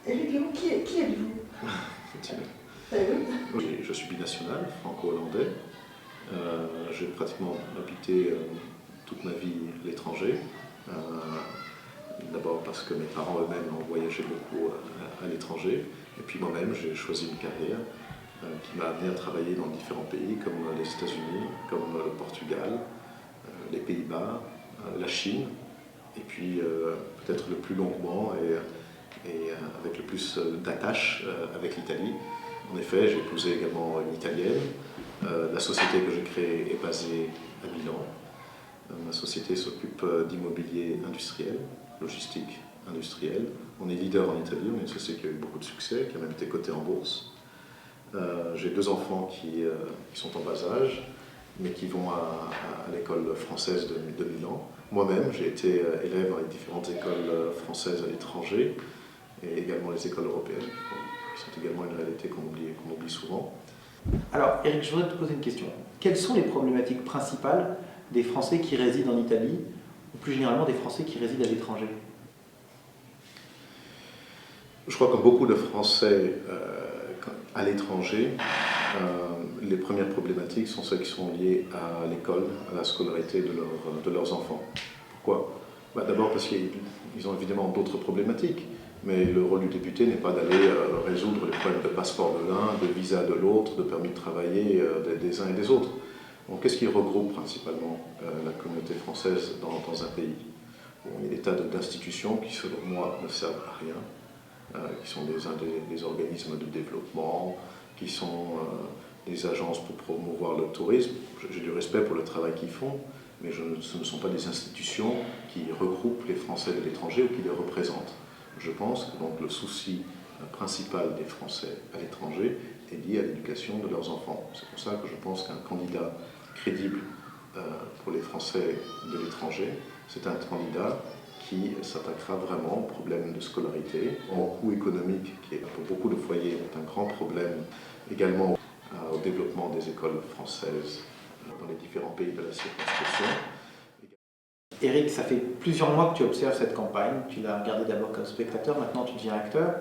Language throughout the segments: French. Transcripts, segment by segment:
Éric Léon, qui êtes-vous? Je suis binational, franco-hollandais. J'ai pratiquement habité toute ma vie à l'étranger. D'abord parce que mes parents eux-mêmes ont voyagé beaucoup à l'étranger. Et puis moi-même, j'ai choisi une carrière qui m'a amené à travailler dans différents pays comme les États-Unis, comme le Portugal, les Pays-Bas, la Chine. Et puis peut-être le plus longuement et avec le plus d'attache avec l'Italie. En effet, j'ai épousé également une Italienne. La société que j'ai créée est basée à Milan. Ma société s'occupe d'immobilier industriel, logistique industrielle. On est leader en Italie, on est une société qui a eu beaucoup de succès, qui a même été cotée en bourse. J'ai 2 enfants qui sont en bas âge, mais qui vont à l'école française de Milan. Moi-même, j'ai été élève dans les différentes écoles françaises à l'étranger, et également les écoles européennes, qui sont également une réalité qu'on oublie souvent. Alors, Éric, je voudrais te poser une question. Quelles sont les problématiques principales des Français qui résident en Italie, ou plus généralement des Français qui résident à l'étranger? Je crois que beaucoup de Français à l'étranger, les premières problématiques sont celles qui sont liées à l'école, à la scolarité de leurs enfants. Pourquoi? D'abord parce qu'ils ont évidemment d'autres problématiques, mais le rôle du député n'est pas d'aller résoudre les problèmes de passeport de l'un, de visa de l'autre, de permis de travailler des uns et des autres. Donc qu'est-ce qui regroupe principalement la communauté française dans un pays? Il y a des tas d'institutions qui, selon moi, ne servent à rien, qui sont des organismes de développement, qui sont des agences pour promouvoir le tourisme. J'ai du respect pour le travail qu'ils font, mais ce ne sont pas des institutions qui regroupent les Français de l'étranger ou qui les représentent. Je pense que donc, le souci principal des Français à l'étranger est lié à l'éducation de leurs enfants. C'est pour ça que je pense qu'un candidat crédible pour les Français de l'étranger, c'est un candidat qui s'attaquera vraiment au problème de scolarité, au coût économique qui, pour beaucoup de foyers, est un grand problème, également au développement des écoles françaises dans les différents pays de la circonscription. Éric, ça fait plusieurs mois que tu observes cette campagne. Tu l'as regardée d'abord comme spectateur, maintenant tu deviens acteur.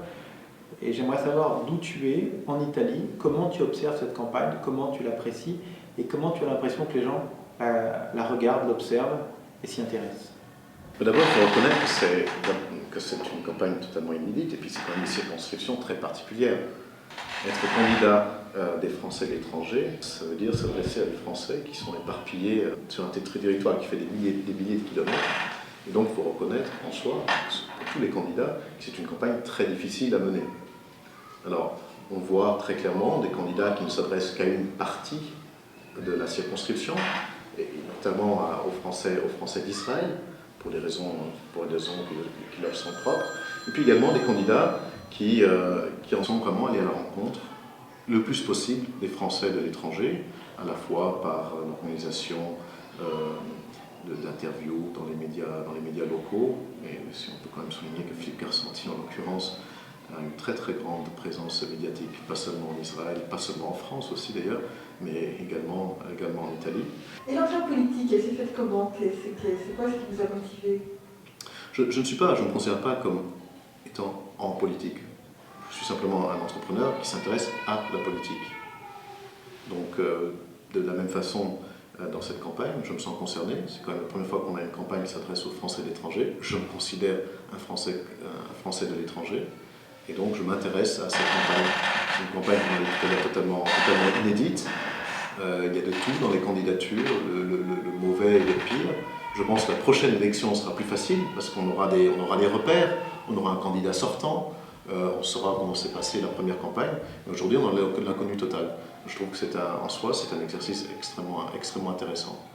Et j'aimerais savoir d'où tu es en Italie, comment tu observes cette campagne, comment tu l'apprécies et comment tu as l'impression que les gens la regardent, l'observent et s'y intéressent. D'abord, il faut reconnaître que c'est une campagne totalement inédite et puis c'est quand même une circonscription très particulière. Être candidat des Français de l'étranger, ça veut dire s'adresser à des Français qui sont éparpillés sur un territoire qui fait des milliers de kilomètres. Et donc il faut reconnaître en soi, pour tous les candidats, que c'est une campagne très difficile à mener. Alors, on voit très clairement des candidats qui ne s'adressent qu'à une partie de la circonscription, et notamment aux Français d'Israël, pour des raisons qui leur sont propres. Et puis également des candidats qui en sont vraiment allés à la rencontre le plus possible des Français de l'étranger, à la fois par l'organisation d'interviews dans les médias locaux, et si on peut quand même souligner que Philippe Garçanti, en l'occurrence, a une très très grande présence médiatique, pas seulement en Israël, pas seulement en France aussi d'ailleurs, mais également en Italie. Et l'entrée politique, elle s'est faite comment? C'est quoi ce qui vous a motivé? Je ne me considère pas comme étant en politique. Je suis simplement un entrepreneur qui s'intéresse à la politique. Donc, de la même façon, dans cette campagne, je me sens concerné. C'est quand même la première fois qu'on a une campagne qui s'adresse aux Français de l'étranger. Je me considère un Français de l'étranger. Et donc, je m'intéresse à cette campagne. C'est une campagne, comme on l'a dit, totalement inédite. Il y a de tout dans les candidatures, le mauvais et le pire. Je pense que la prochaine élection sera plus facile parce qu'on aura des repères, on aura un candidat sortant, on saura comment s'est passée la première campagne. Mais aujourd'hui, on a l'inconnu total. Je trouve que en soi, c'est un exercice extrêmement intéressant.